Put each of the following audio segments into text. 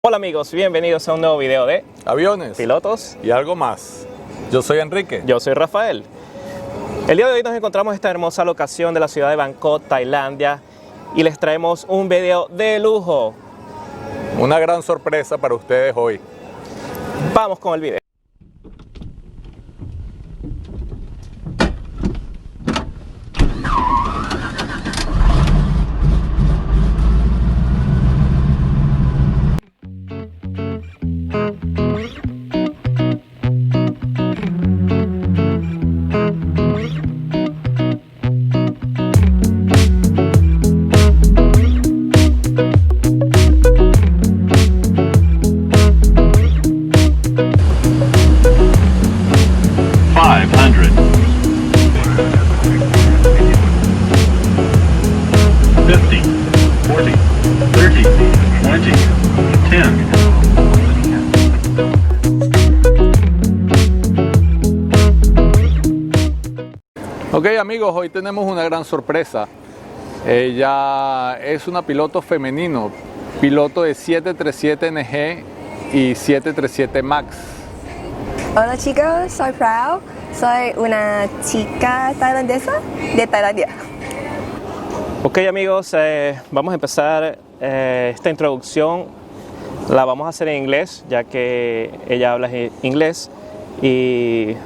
Hola amigos, bienvenidos a un nuevo video de aviones, pilotos y algo más. Yo soy Enrique. Yo soy Rafael. El día de hoy nos encontramos en esta hermosa locación de la ciudad de Bangkok, Tailandia, y les traemos un video de lujo. Una gran sorpresa para ustedes hoy. Vamos con el video. Ok amigos, hoy tenemos una gran sorpresa. Ella es una piloto femenino, piloto de 737NG y 737 MAX. Hola chicos, soy Prao, soy una chica tailandesa de Tailandia. Ok amigos, vamos a empezar esta introducción. La vamos a hacer en inglés, ya que ella habla inglés. Y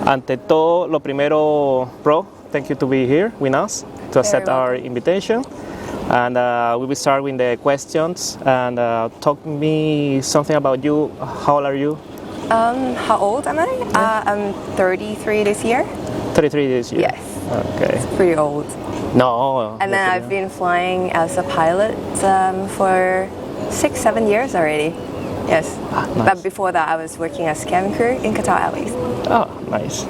ante todo, lo primero, Pro, thank you to be here with us, to accept our invitation. And we will start with the questions. And talk me something about you. How old are you? How old am I? I'm 33 this year. 33 this year? Yes. Okay. It's pretty old. No. And then I've been flying as a pilot for 6-7 years already. Yes. Nice. But before that I was working as cabin crew in Qatar Airways. Oh, nice.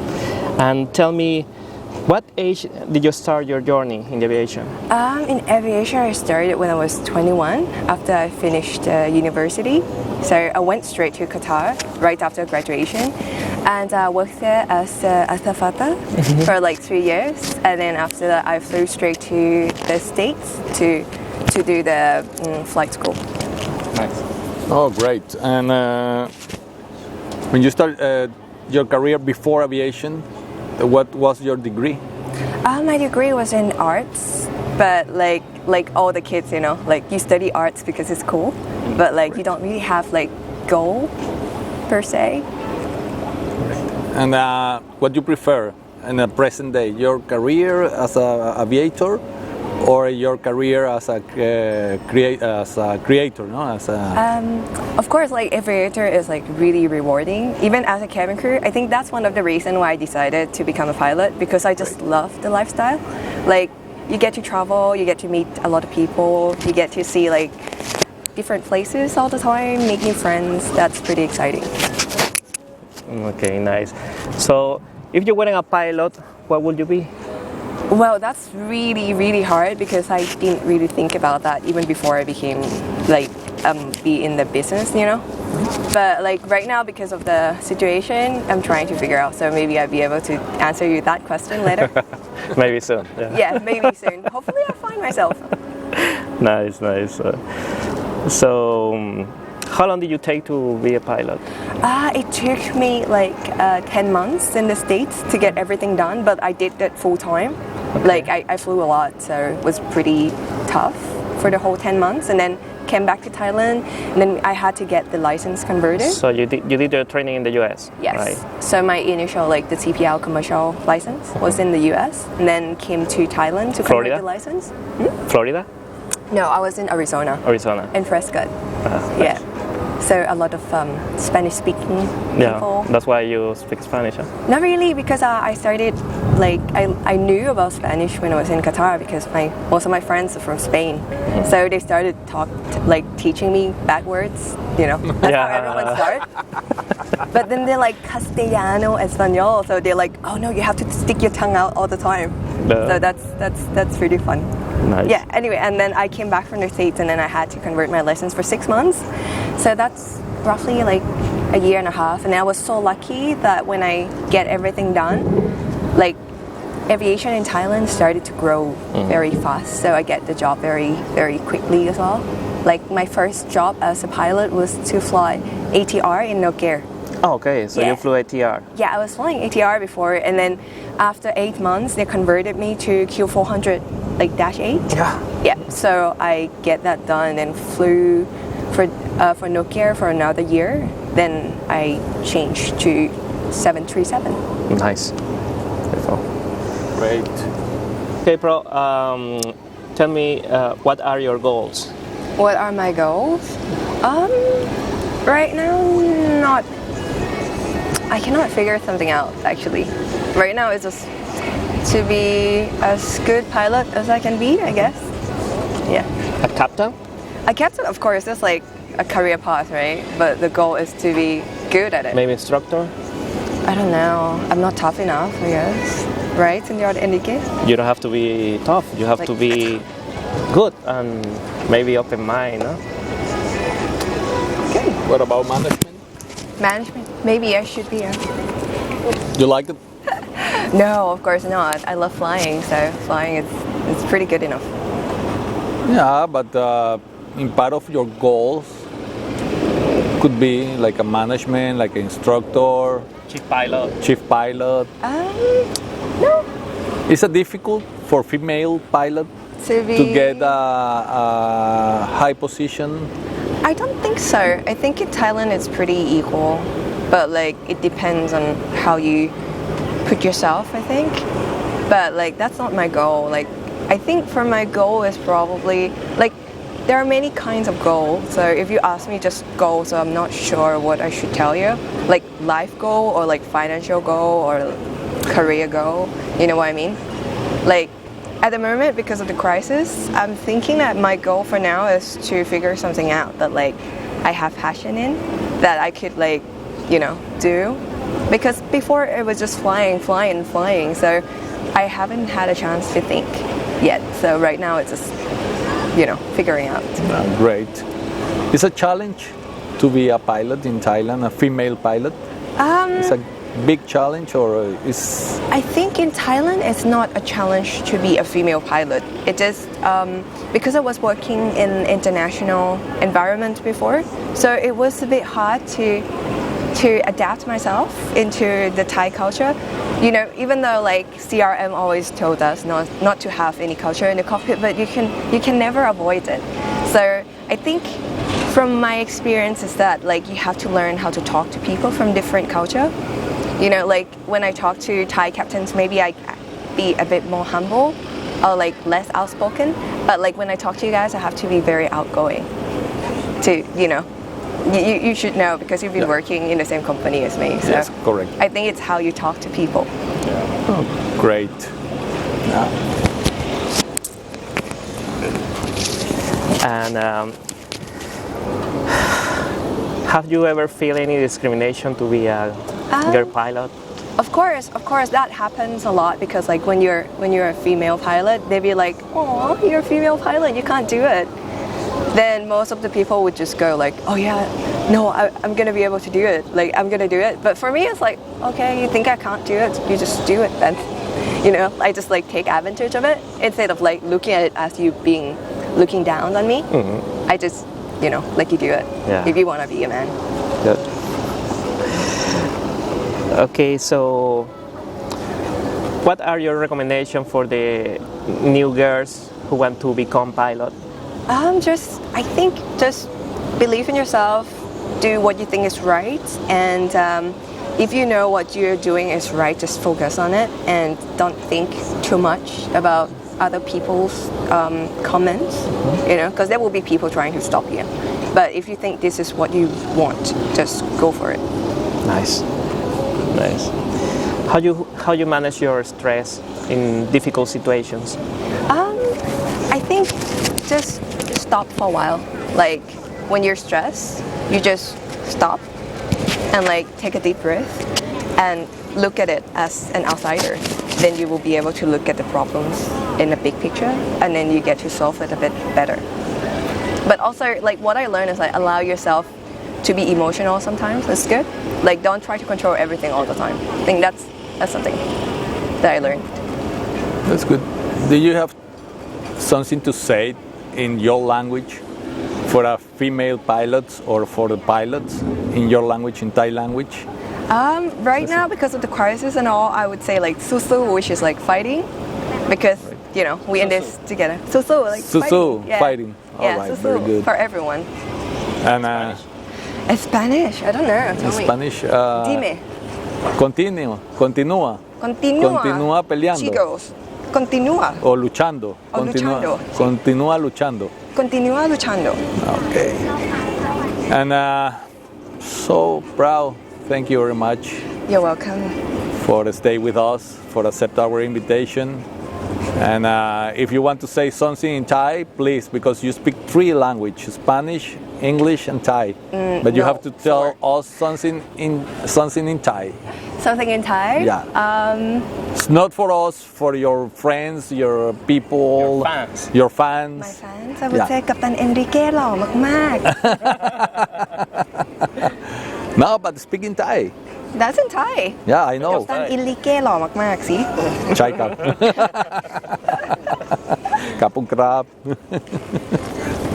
And tell me, what age did you start your journey in aviation? In aviation I started when I was 21 after I finished university. So I went straight to Qatar right after graduation and worked there as a azafata for like 3 years, and then after that I flew straight to the States to do the flight school. Nice. Oh great. And when you started your career before aviation, what was your degree? My degree was in arts, but like all the kids, you know, like you study arts because it's cool, but like you don't really have like goal per se. And what do you prefer in the present day, your career as an aviator or your career as a creator, no? Of course, like aviator is like really rewarding. Even as a cabin crew, I think that's one of the reasons why I decided to become a pilot, because I just love the lifestyle. Like you get to travel, you get to meet a lot of people, you get to see like different places all the time, make new friends. That's pretty exciting. Okay, nice. So, if you weren't a pilot, what would you be? Well, that's really hard because I didn't really think about that even before I became like be in the business, you know. But like right now, because of the situation, I'm trying to figure out. So maybe I'll be able to answer you that question later. Maybe soon. Yeah, maybe soon. Hopefully, I'll find myself. Nice. So, how long did you take to be a pilot? It took me like 10 months in the States to get everything done, but I did that full time. Okay. Like I flew a lot, so it was pretty tough for the whole 10 months, and then came back to Thailand, and then I had to get the license converted. So you did your training in the US? Yes. Right? So my initial like the CPL commercial license was in the US, and then came to Thailand to convert the license. Florida? No, I was in Arizona. In Prescott. Nice. Yeah. So a lot of Spanish-speaking people. That's why you speak Spanish, huh? Not really, because I started, like, I knew about Spanish when I was in Qatar because most of my friends are from Spain. So they started teaching me backwards, you know. That's how everyone starts. But then they're like Castellano, Español, so they're like, oh no, you have to stick your tongue out all the time. So that's pretty fun. Nice. Yeah, anyway, and then I came back from the States and then I had to convert my license for 6 months. So that's roughly like a year and a half, and I was so lucky that when I get everything done, like aviation in Thailand started to grow very fast, so I get the job very quickly as well. like my first job as a pilot was to fly ATR in Nokia. Oh, okay, so you Yeah. flew ATR. Yeah, I was flying ATR before, and then after 8 months, they converted me to Q400, like dash 8. Yeah. Yeah, so I get that done and flew for Nokia for another year. Then I changed to 737. Nice. Beautiful. Great. Okay, bro. Tell me, what are your goals? What are my goals? Right now, not. I cannot figure something out actually. Right now, it's just to be as good pilot as I can be, I guess. Yeah. A captain? A captain, of course, that's like a career path, right? But the goal is to be good at it. Maybe instructor? I don't know. I'm not tough enough, I guess. Right? In any case. You don't have to be tough. You have to be good and maybe open mind. No? Good. What about management? Management. Maybe I should be. You like it? No, of course not. I love flying, so flying is pretty good enough. Yeah, but in part of your goals could be like a management, like an instructor, Chief pilot. chief pilot. No. Is it difficult for female pilot To be. to get a high position? I don't think so. I think in Thailand it's pretty equal, but like it depends on how you put yourself, I think. But like that's not my goal. Like I think for my goal is probably like there are many kinds of goals. So if you ask me just goals, so I'm not sure what I should tell you. Like life goal or like financial goal or career goal. You know what I mean? Like at the moment, because of the crisis, I'm thinking that my goal for now is to figure something out that like I have passion in, that I could like, you know, do. Because before it was just flying. So I haven't had a chance to think yet. So right now it's just, you know, figuring out. Great. It's a challenge to be a pilot in Thailand, a female pilot. It's a big challenge, or is I think in Thailand it's not a challenge to be a female pilot. It just because I was working in international environment before, so it was a bit hard to adapt myself into the Thai culture. You know, even though like CRM always told us not to have any culture in the cockpit, but you can never avoid it. So I think from my experience is that like you have to learn how to talk to people from different culture. You know, like when I talk to Thai captains, maybe I be a bit more humble or like less outspoken. But like when I talk to you guys, I have to be very outgoing. To, you know, you should know because you've been working in the same company as me. So yes, correct. I think it's how you talk to people. Great. And have you ever feel any discrimination to be a girl pilot? Of course, that happens a lot because like when you're a female pilot, they'd be like, "Oh, you're a female pilot, you can't do it." Then most of the people would just go like, "Oh yeah, no, I'm gonna be able to do it. Like I'm gonna do it." But for me, it's like, okay, you think I can't do it? You just do it then. You know, I just like take advantage of it instead of like looking at it as you being looking down on me. I just, you know, let you do it if you want to be a man. Good. Okay, so what are your recommendations for the new girls who want to become pilot? I think just believe in yourself, do what you think is right, and if you know what you're doing is right, just focus on it and don't think too much about other people's comments, you know, because there will be people trying to stop you. But if you think this is what you want, just go for it. Nice. How you manage your stress in difficult situations? I think just stop for a while. Like when you're stressed, you just stop and like take a deep breath and look at it as an outsider. Then you will be able to look at the problems in the big picture and then you get to solve it a bit better. But also like what I learned is like allow yourself to be emotional sometimes. It's good. Like don't try to control everything all the time. I think that's something that I learned. That's good. Do you have something to say in your language for a female pilots or for the pilots in your language, in Thai language? Right now, because of the crisis and all, I would say like susu, which is like fighting, because you know we in this together. Susu, like Susu, fighting. All Yeah, right, susu very good. for everyone. And In Spanish, I don't know. in Tell me. Spanish, Dime. continúa Continúa. peleando. Chicos, continúa. O luchando. O luchando. Continúa luchando. Continúa luchando. Okay. And so proud. Thank you very much You're welcome. for stay with us, for accept our invitation. And if you want to say something in Thai, please, because you speak 3 languages, Spanish, English, and Thai. But you no, have to tell us something in Thai. Something in Thai? Yeah. It's not for us, for your friends, your people, your fans. My fans, I would Yeah. say Captain Enrique หล่อมาก No, but speak in Thai. That's in Thai. Yeah, I know. Captain Enrique หล่อมากๆ สิ ใช่ครับ ขอบคุณครับ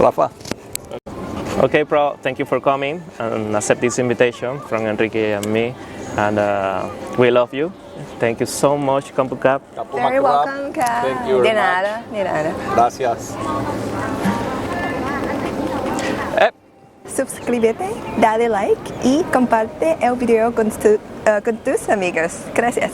Rafa. Okay, bro, thank you for coming and accept this invitation from Enrique and me. And we love you. Thank you so much, Kampukap. Very welcome ค่ะ Thank you very De much. nada, de nada. Gracias. Suscríbete, dale like y comparte el video con tus amigos. Gracias.